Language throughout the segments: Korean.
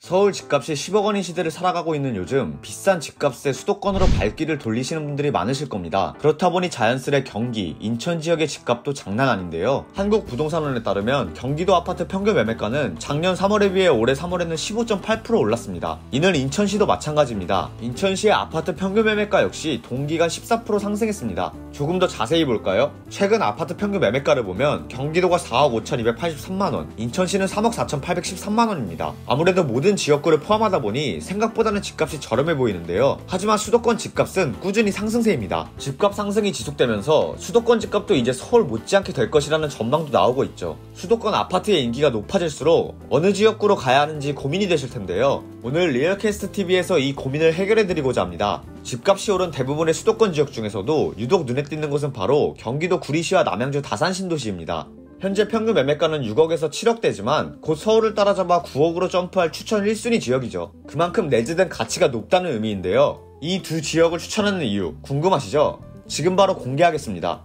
서울 집값이 10억 원인 시대를 살아가고 있는 요즘 비싼 집값에 수도권으로 발길을 돌리시는 분들이 많으실 겁니다. 그렇다 보니 자연스레 경기, 인천 지역의 집값도 장난 아닌데요. 한국부동산원에 따르면 경기도 아파트 평균 매매가는 작년 3월에 비해 올해 3월에는 15.8% 올랐습니다. 이는 인천시도 마찬가지입니다. 인천시의 아파트 평균 매매가 역시 동기간 14% 상승했습니다. 조금 더 자세히 볼까요? 최근 아파트 평균 매매가를 보면 경기도가 4억 5,283만원, 인천시는 3억 4,813만원입니다. 아무래도 모든 지역구를 포함하다 보니 생각보다는 집값이 저렴해 보이는데요. 하지만 수도권 집값은 꾸준히 상승세입니다. 집값 상승이 지속되면서 수도권 집값도 이제 서울 못지않게 될 것이라는 전망도 나오고 있죠. 수도권 아파트의 인기가 높아질수록 어느 지역구로 가야 하는지 고민이 되실 텐데요. 오늘 리얼캐스트TV에서 이 고민을 해결해드리고자 합니다. 집값이 오른 대부분의 수도권 지역 중에서도 유독 눈에 띄는 곳은 바로 경기도 구리시와 남양주 다산 신도시입니다. 현재 평균 매매가는 6억에서 7억대지만 곧 서울을 따라잡아 9억으로 점프할 추천 1순위 지역이죠. 그만큼 내재된 가치가 높다는 의미인데요. 이 두 지역을 추천하는 이유 궁금하시죠? 지금 바로 공개하겠습니다.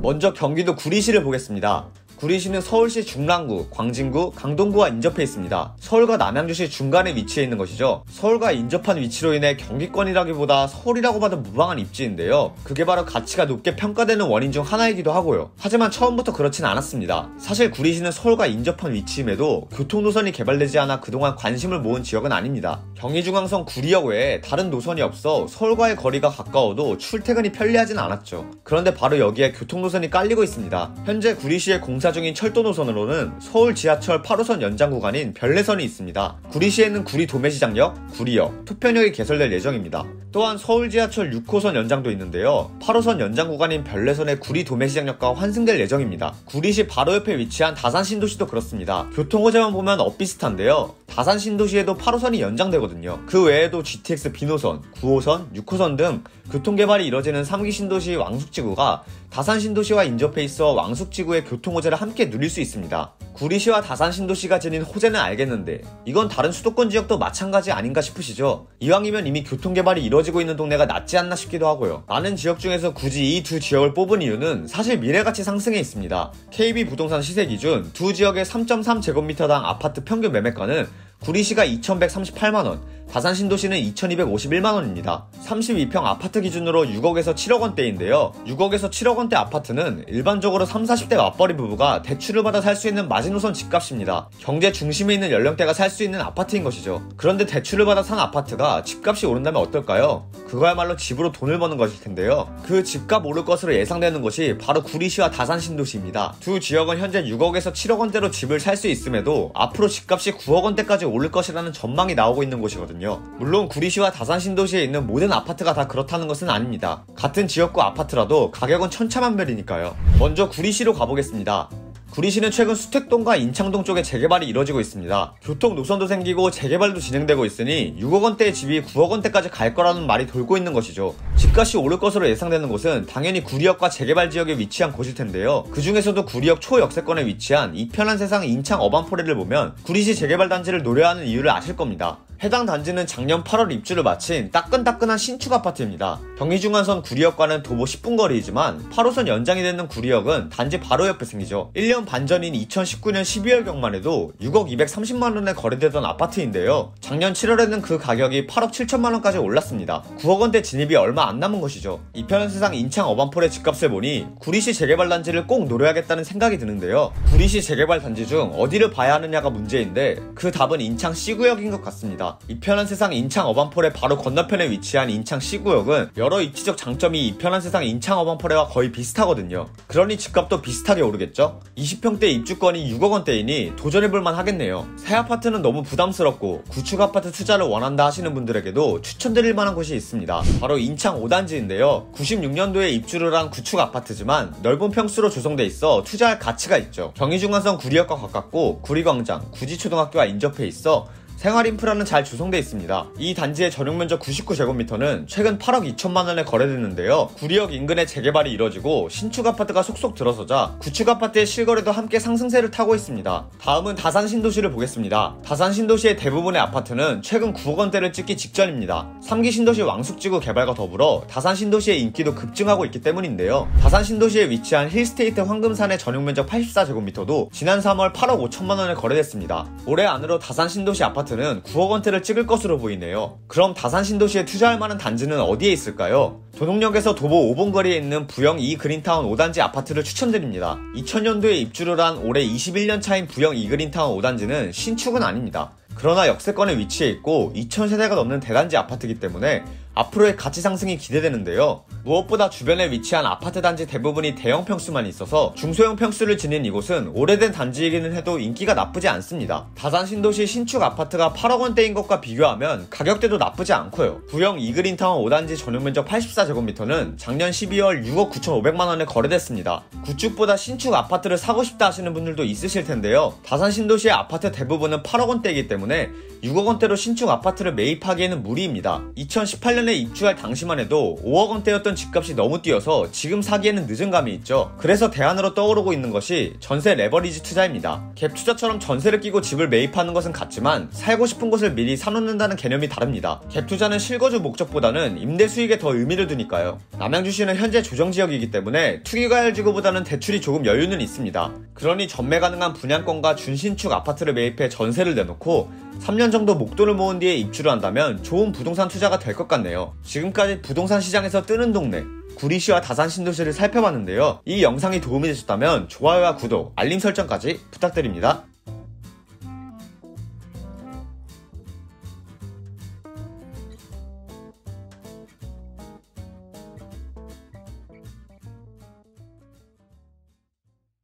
먼저 경기도 구리시를 보겠습니다. 구리시는 서울시 중랑구, 광진구, 강동구와 인접해 있습니다. 서울과 남양주시 중간에 위치해 있는 것이죠. 서울과 인접한 위치로 인해 경기권이라기보다 서울이라고 봐도 무방한 입지인데요. 그게 바로 가치가 높게 평가되는 원인 중 하나이기도 하고요. 하지만 처음부터 그렇진 않았습니다. 사실 구리시는 서울과 인접한 위치임에도 교통노선이 개발되지 않아 그동안 관심을 모은 지역은 아닙니다. 경의중앙선 구리역 외에 다른 노선이 없어 서울과의 거리가 가까워도 출퇴근이 편리하진 않았죠. 그런데 바로 여기에 교통노선이 깔리고 있습니다. 현재 구리시의 공사 중인 철도 노선으로는 서울 지하철 8호선 연장 구간인 별내선이 있습니다. 구리시에는 구리 도매시장역, 구리역, 토평역이 개설될 예정입니다. 또한 서울 지하철 6호선 연장도 있는데요. 8호선 연장 구간인 별내선의 구리 도매시장역과 환승될 예정입니다. 구리시 바로 옆에 위치한 다산 신도시도 그렇습니다. 교통호재만 보면 엇비슷한데요. 다산 신도시에도 8호선이 연장되거든요. 그 외에도 GTX B노선, 9호선, 6호선 등 교통개발이 이뤄지는 3기 신도시 왕숙지구가 다산 신도시와 인접해 있어 왕숙지구의 교통호재를 함께 누릴 수 있습니다. 구리시와 다산 신도시가 지닌 호재는 알겠는데 이건 다른 수도권 지역도 마찬가지 아닌가 싶으시죠? 이왕이면 이미 교통개발이 이뤄지고 있는 동네가 낫지 않나 싶기도 하고요. 많은 지역 중에서 굳이 이 두 지역을 뽑은 이유는 사실 미래가치 상승에 있습니다. KB부동산 시세 기준 두 지역의 3.3제곱미터당 아파트 평균 매매가는 구리시가 2,138만원, 다산 신도시는 2,251만원입니다. 32평 아파트 기준으로 6억에서 7억원대인데요. 6억에서 7억원대 아파트는 일반적으로 30, 40대 맞벌이 부부가 대출을 받아 살 수 있는 마지노선 집값입니다. 경제 중심에 있는 연령대가 살 수 있는 아파트인 것이죠. 그런데 대출을 받아 산 아파트가 집값이 오른다면 어떨까요? 그거야말로 집으로 돈을 버는 것일 텐데요. 그 집값 오를 것으로 예상되는 것이 바로 구리시와 다산 신도시입니다. 두 지역은 현재 6억에서 7억원대로 집을 살 수 있음에도 앞으로 집값이 9억원대까지 오를 것이라는 전망이 나오고 있는 곳이거든요. 물론 구리시와 다산 신도시에 있는 모든 아파트가 다 그렇다는 것은 아닙니다. 같은 지역구 아파트라도 가격은 천차만별이니까요. 먼저 구리시로 가보겠습니다. 구리시는 최근 수택동과 인창동 쪽에 재개발이 이뤄지고 있습니다. 교통 노선도 생기고 재개발도 진행되고 있으니 6억원대의 집이 9억원대까지 갈 거라는 말이 돌고 있는 것이죠. 집값이 오를 것으로 예상되는 곳은 당연히 구리역과 재개발 지역에 위치한 곳일 텐데요. 그 중에서도 구리역 초역세권에 위치한 이편한 세상 인창 어반포레를 보면 구리시 재개발 단지를 노려하는 이유를 아실 겁니다. 해당 단지는 작년 8월 입주를 마친 따끈따끈한 신축 아파트입니다. 경의중앙선 구리역과는 도보 10분 거리이지만 8호선 연장이 되는 구리역은 단지 바로 옆에 생기죠. 1년 반 전인 2019년 12월경만 해도 6억 230만원에 거래되던 아파트인데요. 작년 7월에는 그 가격이 8억 7천만원까지 올랐습니다. 9억원대 진입이 얼마 안 남은 것이죠. 이편한 세상 인창 어반폴의 집값을 보니 구리시 재개발 단지를 꼭 노려야겠다는 생각이 드는데요. 구리시 재개발 단지 중 어디를 봐야 하느냐가 문제인데 그 답은 인창 C구역인 것 같습니다. 이편한 세상 인창 어반폴의 바로 건너편에 위치한 인창 C구역은 여러 입지적 장점이 이편한 세상 인창 어반폴과 거의 비슷하거든요. 그러니 집값도 비슷하게 오르겠죠? 20평대 입주권이 6억원대이니 도전해볼만 하겠네요. 새 아파트는 너무 부담스럽고 구축 아파트 투자를 원한다 하시는 분들에게도 추천드릴 만한 곳이 있습니다. 바로 인창 5단지인데요. 96년도에 입주를 한 구축 아파트지만 넓은 평수로 조성돼 있어 투자할 가치가 있죠. 경의중앙선 구리역과 가깝고 구리광장, 구지초등학교와 인접해 있어 생활 인프라는 잘 조성되어 있습니다. 이 단지의 전용 면적 99제곱미터는 최근 8억 2천만 원에 거래됐는데요. 구리역 인근의 재개발이 이뤄지고 신축 아파트가 속속 들어서자 구축 아파트의 실거래도 함께 상승세를 타고 있습니다. 다음은 다산 신도시를 보겠습니다. 다산 신도시의 대부분의 아파트는 최근 9억 원대를 찍기 직전입니다. 3기 신도시 왕숙지구 개발과 더불어 다산 신도시의 인기도 급증하고 있기 때문인데요. 다산 신도시에 위치한 힐스테이트 황금산의 전용 면적 84제곱미터도 지난 3월 8억 5천만 원에 거래됐습니다. 올해 안으로 다산 신도시 아파트는 9억 원대를 찍을 것으로 보이네요. 그럼 다산 신도시에 투자할 만한 단지는 어디에 있을까요? 도농역에서 도보 5분 거리에 있는 부영 2 그린타운 5단지 아파트를 추천드립니다. 2000년도에 입주를 한 올해 21년 차인 부영 2 그린타운 5단지는 신축은 아닙니다. 그러나 역세권에 위치해 있고 2000세대가 넘는 대단지 아파트이기 때문에 앞으로의 가치 상승이 기대되는데요. 무엇보다 주변에 위치한 아파트 단지 대부분이 대형 평수만 있어서 중소형 평수를 지닌 이곳은 오래된 단지이기는 해도 인기가 나쁘지 않습니다. 다산 신도시 신축 아파트가 8억 원대인 것과 비교하면 가격대도 나쁘지 않고요. 부영 2그린타운 5단지 전용 면적 84제곱미터는 작년 12월 6억 9,500만 원에 거래됐습니다. 구축보다 신축 아파트를 사고 싶다 하시는 분들도 있으실 텐데요. 다산 신도시의 아파트 대부분은 8억 원대이기 때문에 6억 원대로 신축 아파트를 매입하기에는 무리입니다. 2018년에 입주할 당시만 해도 5억 원대였던 집값이 너무 뛰어서 지금 사기에는 늦은 감이 있죠. 그래서 대안으로 떠오르고 있는 것이 전세 레버리지 투자입니다. 갭 투자처럼 전세를 끼고 집을 매입하는 것은 같지만 살고 싶은 곳을 미리 사놓는다는 개념이 다릅니다. 갭 투자는 실거주 목적보다는 임대 수익에 더 의미를 두니까요. 남양주시는 현재 조정지역이기 때문에 투기과열지구보다는 대출이 조금 여유는 있습니다. 그러니 전매 가능한 분양권과 준신축 아파트를 매입해 전세를 내놓고 3년 정도 목돈을 모은 뒤에 입주를 한다면 좋은 부동산 투자가 될 것 같네요. 지금까지 부동산 시장에서 뜨는 동네 구리시와 다산 신도시를 살펴봤는데요. 이 영상이 도움이 되셨다면 좋아요와 구독, 알림 설정까지 부탁드립니다.